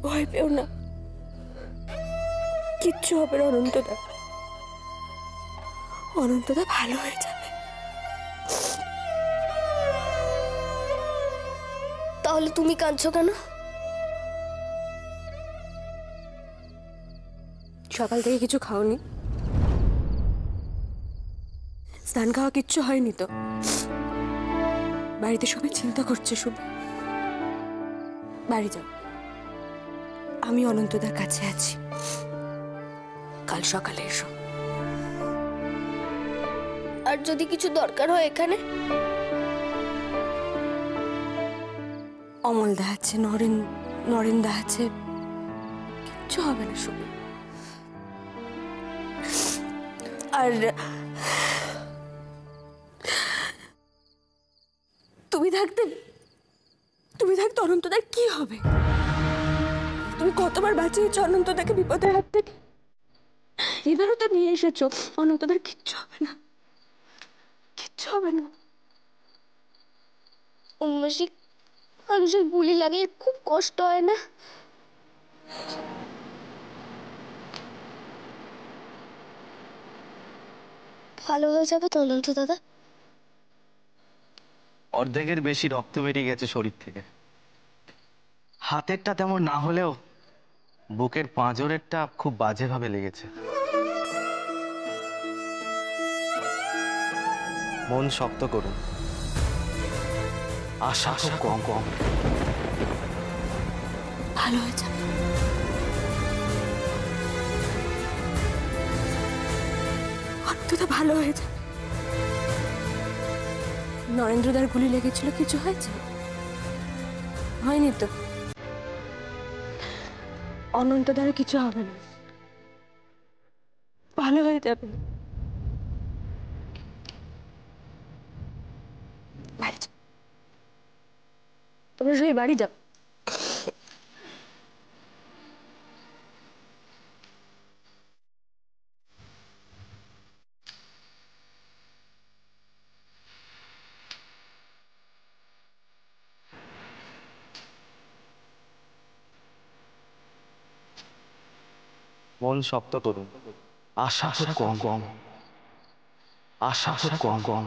ভয় পেও না, কিচ্ছু হবে না অনন্তদা। অনন্তদা ভালো হয়ে যাবে। তাহলে তুমি কাঁদছো কেন? সকাল থেকে কিছু খাওনি? স্নান খাওয়া কিচ্ছু হয়নি তো? বাড়িতে সবাই চিন্তা করছে শুভ। বাড়ি যাও, আমি অনন্তদার কাছে আছি। কাল সকালে এসো। আর যদি কিছু দরকার হয় এখানে? অমলদা আছে, নরেনদা আছে, কিচ্ছু হবে না শুভ। আর তুমি থাকতে অনন্তদার কি হবে? তুমি কতবার বাঁচিয়েছো অনন্তদাকে বিপদের হাত থেকে, এবারও তো নিয়ে এসেছো। অনন্তদার কিচ্ছু হবে না, কিচ্ছু হবে না। উন্মাসী, মানুষের গুলি লাগে, খুব কষ্ট হয় না? ভালো হয়ে যাবে তো অনন্ত দাদা? অর্ধেকের বেশি রক্ত বেরিয়ে গেছে শরীর থেকে। হাতেরটা তেমন না হলেও বুকের পাঁজরেরটা খুব বাজেভাবে লেগেছে। মন শক্ত করুন, আশা খুব কম। ভালো হয়ে যাবে। অন্তত ভালো হয়ে যাবে। নরেন্দ্রদার গুলি লেগেছিল, কিছু হয়েছে? হয়নি তো? অনন্তদার কিছু হবে না, ভালো হয়ে যাবে। বাড়ি যাও, তোমরা সবাই বাড়ি যাও। মন শক্ত করুন, আশা খুব কম। আশা খুব কম।